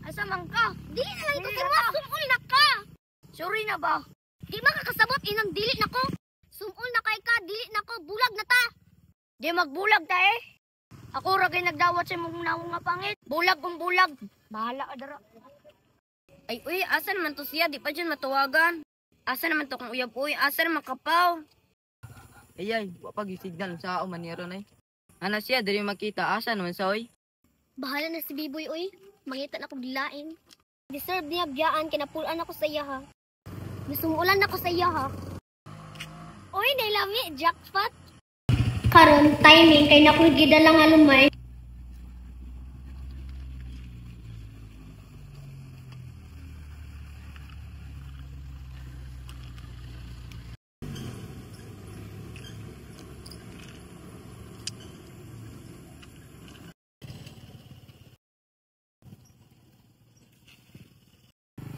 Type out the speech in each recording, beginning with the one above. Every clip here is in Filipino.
Asa man ka? Dili na lang ito si mo. Sumul na ka. Sorry na ba? Di makakasabot inang dili na ko. Sumul na kay ka. Dili na ko. Bulag na ta. Di magbulag ta eh. Ako ra kay nagdawat sa mong nawong nga pangit. Bulag kung bulag. Bahala ka dara. Ay, uy, asa naman to siya? Di pa dyan matuwagan. Asa naman to kung uyab, uy? Asa naman kapaw? Ay, wapag isignal sa ako maniro na eh. Ano siya, dali makita. Asa naman sa oy? Bahala na si Biboy, oy. Mangita na akong dilain. Deserve niya biyaan, kinapulan ako sa iya, ha. Nasumulan ako sa iya, ha. Oy, nailami, jackpot. Karon timing, kay nakoy gidala nga lumay.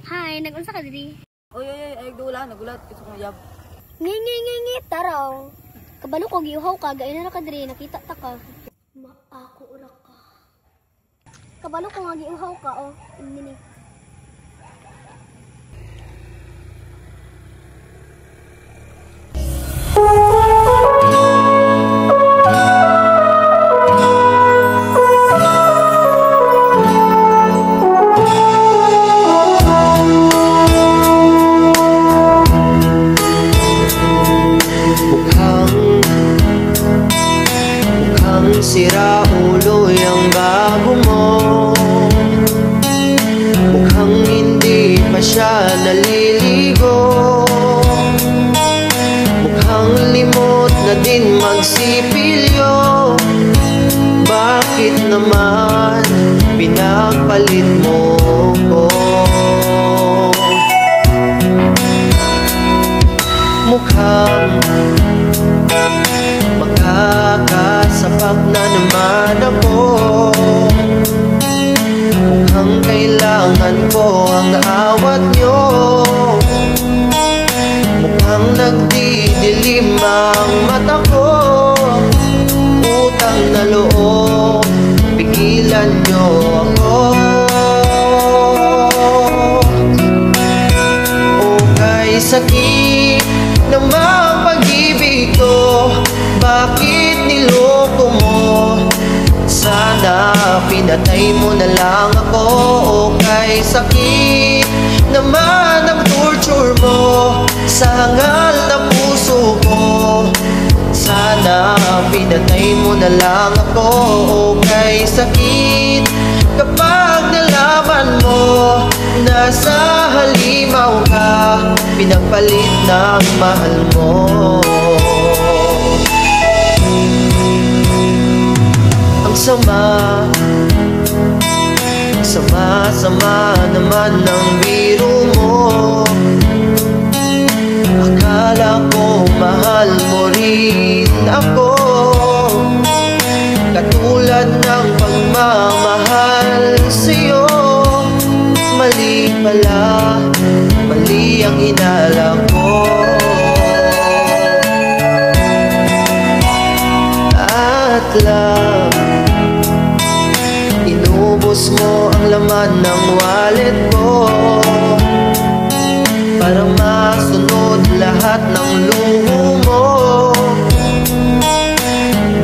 Hi, nag-unsa ka diri? Oy, ay, nagulat kasi kung uyab. Ngi, taraw. Kabalo ko giuhaw ka, gayon na ka diri, nakita ta ka. Ako ura ka. Kabalo ko nga giuhaw ka, oh. Ini. Sira ulo yung bago mo. Mukhang hindi pa siya naliligo. Mukhang limot na din magsipilyo. Bakit naman pinagpalit mo ko? Mukhang makakasapak na naman ako. Mukhang kailangan ko ang awat nyo. Mukhang nagdidilim ang mata ko. Utang na loob, pigilan nyo ako. Okay, sakit namang pag-ibig ko. Bakit niloko mo? Sana pinatay mo na lang ako. Okay, sakit naman ang torture mo sa hangal na puso ko. Sana pinatay mo na lang ako. Okay, sakit kapag nalaman mo nasa halimaw ka, pinagpalit ng mahal mo. Sama naman ng biro mo. Akala ko mahal mo rin ako, katulad ng pagmamahal sa'yo. Mali pala, mali ang hinala ko. At lang inubos mo ang laman ng wallet ko para masunod lahat ng luho mo.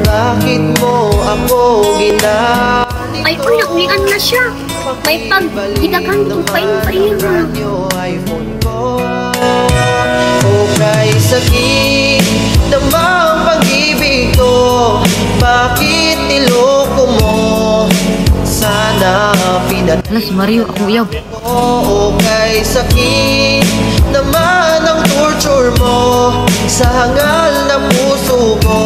Bakit mo ako ginali? Ay, nakulian na siya. May pag-hidaghan ko pa yung parira. Okay, sakit namang pag-ibig ko. Bakit niloko mo? Sana pinatay Alas, Mario, ako uyab. Okay, sakit naman ang torture mo sa hangal na puso ko.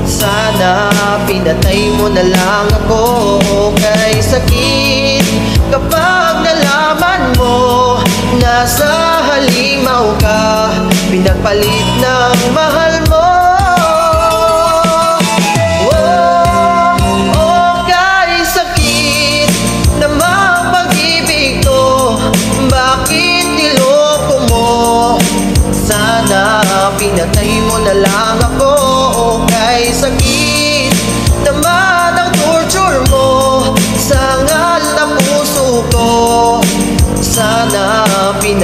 Sana pinatay mo na lang ako. Okay, sakit kapag nalaman mo nasa halimaw ka, pinagpalit ng mahal mo. Pinatay mo na lang ako. Okay, sakit naman ang torture mo sa hangal na puso ko.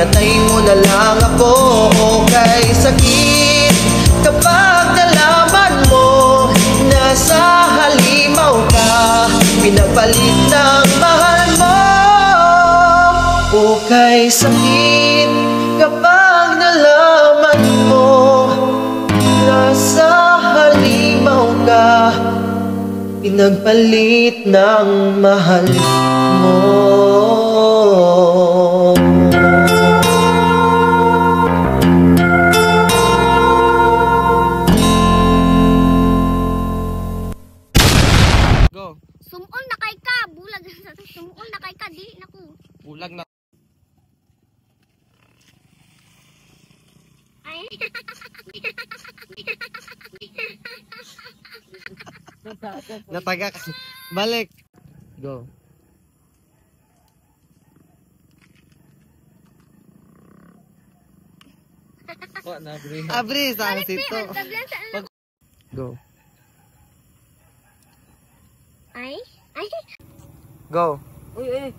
Ingatan mo na lang ako o kay sakit. Kapag nalaman mo nasa halimaw ka, pinapalit ng mahal mo o kay sakit. Kapag nalaman mo nasa halimaw ka, pinagpalit ng mahal mo. Go. Sumol na kay ka, bulag sa sumol na kay ka, dili na ko. Bulag na. Ay. Natagak. Balik. Go. Abri sa sito. Magtablan sa ano. Go. Ay. Ay. Go. Uy,